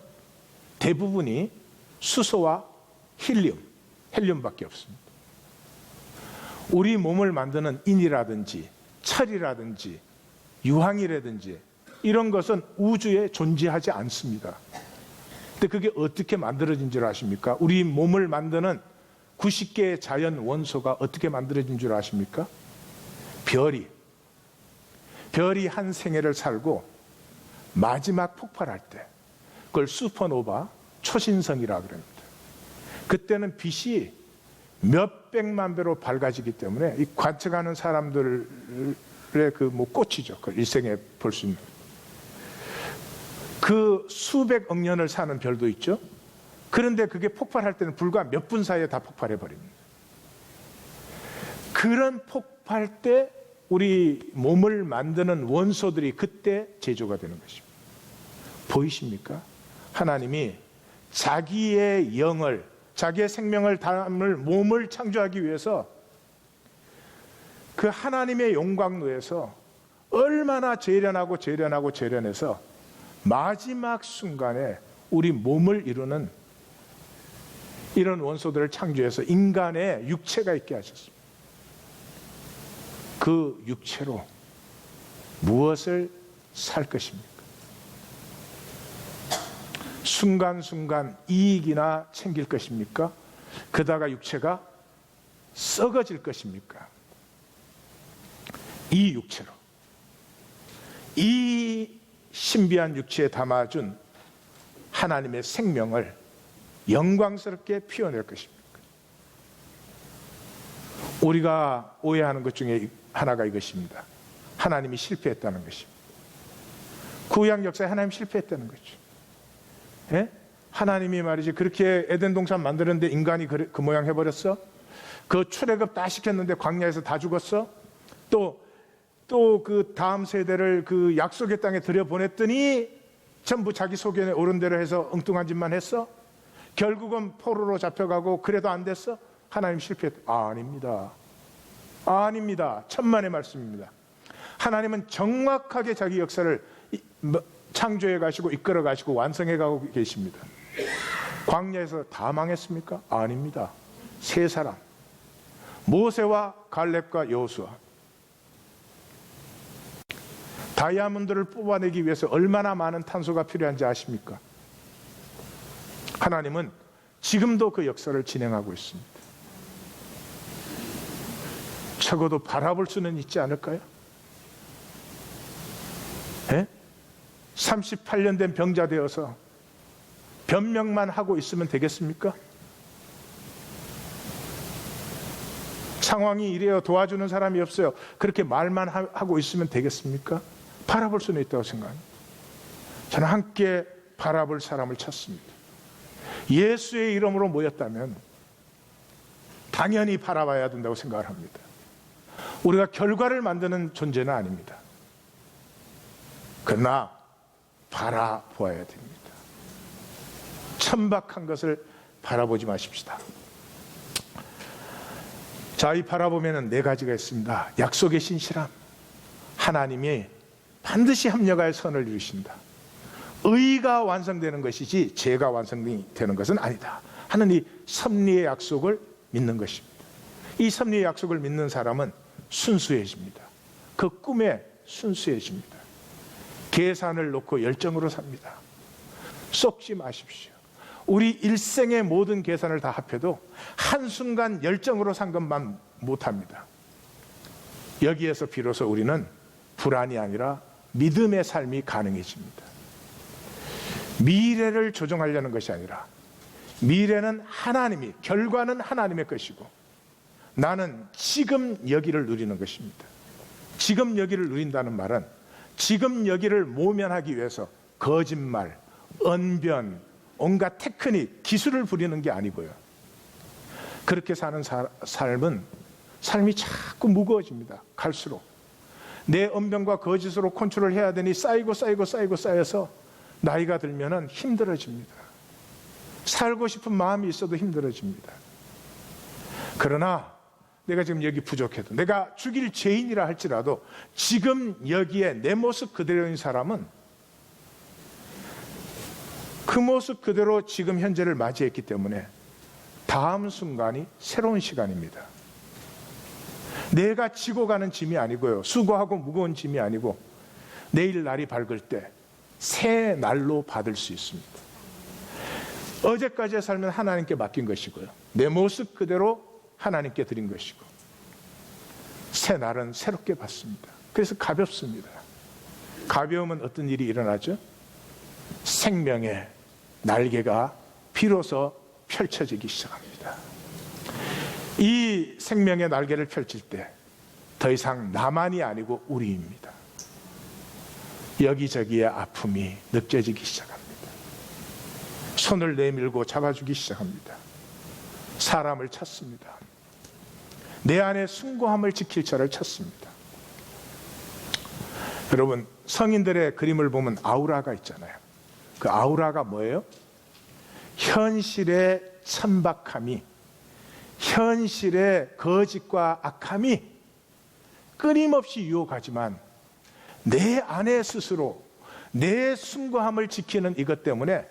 대부분이 수소와 헬륨밖에 없습니다. 우리 몸을 만드는 인이라든지 철이라든지 유황이라든지 이런 것은 우주에 존재하지 않습니다. 근데 그게 어떻게 만들어진 줄 아십니까? 우리 몸을 만드는 90개의 자연 원소가 어떻게 만들어진 줄 아십니까? 별이 한 생애를 살고 마지막 폭발할 때 그걸 슈퍼노바 초신성이라고 합니다. 그때는 빛이 몇백만 배로 밝아지기 때문에 이 관측하는 사람들의 그 꽃이죠. 그 일생에 볼 수 있는 그 수백억 년을 사는 별도 있죠. 그런데 그게 폭발할 때는 불과 몇 분 사이에 다 폭발해 버립니다. 그런 폭발 때 우리 몸을 만드는 원소들이 그때 제조가 되는 것입니다. 보이십니까? 하나님이 자기의 영을, 자기의 생명을 담을 몸을 창조하기 위해서 그 하나님의 영광로에서 얼마나 재련해서 마지막 순간에 우리 몸을 이루는 이런 원소들을 창조해서 인간의 육체가 있게 하셨습니다. 그 육체로 무엇을 살 것입니까? 순간순간 이익이나 챙길 것입니까? 그다가 육체가 썩어질 것입니까? 이 육체로, 이 신비한 육체에 담아준 하나님의 생명을 영광스럽게 피워낼 것입니까? 우리가 오해하는 것 중에 하나가 이것입니다. 하나님이 실패했다는 것입니다. 구약 역사에 하나님 실패했다는 거죠. 예? 하나님이 말이지 그렇게 에덴 동산 만드는데 인간이 그 모양 해버렸어? 그 출애굽 다 시켰는데 광야에서 다 죽었어? 또 그 다음 세대를 그 약속의 땅에 들여보냈더니 전부 자기 소견에 옳은 대로 해서 엉뚱한 짓만 했어? 결국은 포로로 잡혀가고 그래도 안 됐어? 하나님 실패했다. 아닙니다. 아닙니다. 천만의 말씀입니다. 하나님은 정확하게 자기 역사를 창조해 가시고 이끌어 가시고 완성해 가고 계십니다. 광야에서 다 망했습니까? 아닙니다. 세 사람, 모세와 갈렙과 여호수아. 다이아몬드를 뽑아내기 위해서 얼마나 많은 탄소가 필요한지 아십니까? 하나님은 지금도 그 역사를 진행하고 있습니다. 적어도 바라볼 수는 있지 않을까요? 예? 38년 된 병자 되어서 변명만 하고 있으면 되겠습니까? 상황이 이래요. 도와주는 사람이 없어요. 그렇게 말만 하고 있으면 되겠습니까? 바라볼 수는 있다고 생각합니다. 저는 함께 바라볼 사람을 찾습니다. 예수의 이름으로 모였다면 당연히 바라봐야 된다고 생각을 합니다. 우리가 결과를 만드는 존재는 아닙니다. 그러나 바라보아야 됩니다. 천박한 것을 바라보지 마십시다. 자, 이 바라보면은 네 가지가 있습니다. 약속의 신실함, 하나님이 반드시 합력하여 선을 이루신다. 의가 완성되는 것이지 죄가 완성되는 것은 아니다 하는 이 섭리의 약속을 믿는 것입니다. 이 섭리의 약속을 믿는 사람은 순수해집니다. 그 꿈에 순수해집니다. 계산을 놓고 열정으로 삽니다. 속지 마십시오. 우리 일생의 모든 계산을 다 합해도 한순간 열정으로 산 것만 못합니다. 여기에서 비로소 우리는 불안이 아니라 믿음의 삶이 가능해집니다. 미래를 조종하려는 것이 아니라 미래는 하나님이, 결과는 하나님의 것이고 나는 지금 여기를 누리는 것입니다. 지금 여기를 누린다는 말은 지금 여기를 모면하기 위해서 거짓말, 언변, 온갖 테크닉, 기술을 부리는 게 아니고요. 그렇게 사는 삶이 자꾸 무거워집니다. 갈수록 내 언변과 거짓으로 컨트롤해야 되니 쌓여서 나이가 들면은 힘들어집니다. 살고 싶은 마음이 있어도 힘들어집니다. 그러나 내가 지금 여기 부족해도, 내가 죽일 죄인이라 할지라도 지금 여기에 내 모습 그대로인 사람은 그 모습 그대로 지금 현재를 맞이했기 때문에 다음 순간이 새로운 시간입니다. 내가 지고 가는 짐이 아니고요, 수고하고 무거운 짐이 아니고 내일 날이 밝을 때 새 날로 받을 수 있습니다. 어제까지의 삶은 하나님께 맡긴 것이고요, 내 모습 그대로 하나님께 드린 것이고 새 날은 새롭게 받습니다. 그래서 가볍습니다. 가벼우면 어떤 일이 일어나죠? 생명의 날개가 비로소 펼쳐지기 시작합니다. 이 생명의 날개를 펼칠 때 더 이상 나만이 아니고 우리입니다. 여기저기에 아픔이 느껴지기 시작합니다. 손을 내밀고 잡아주기 시작합니다. 사람을 찾습니다. 내 안에 숭고함을 지킬 자를 찾습니다. 여러분, 성인들의 그림을 보면 아우라가 있잖아요. 그 아우라가 뭐예요? 현실의 천박함이, 현실의 거짓과 악함이 끊임없이 유혹하지만 내 안에 스스로 내 숭고함을 지키는 이것 때문에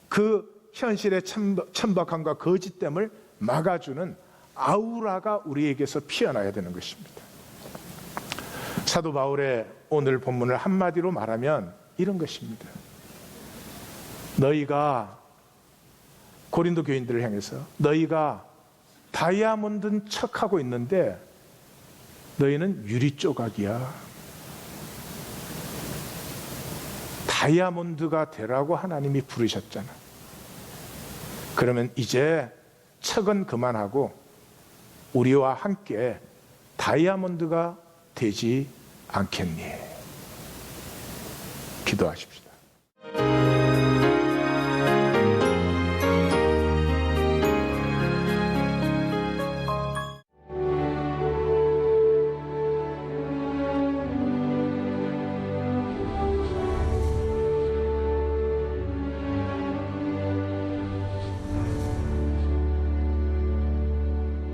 그 현실의 천박함과 거짓됨을 막아주는 아우라가 우리에게서 피어나야 되는 것입니다. 사도 바울의 오늘 본문을 한마디로 말하면 이런 것입니다. 너희가, 고린도 교인들을 향해서 너희가 다이아몬드는 척하고 있는데 너희는 유리 조각이야. 다이아몬드가 되라고 하나님이 부르셨잖아. 그러면 이제 척은 그만하고 우리와 함께 다이아몬드가 되지 않겠니? 기도하십시다.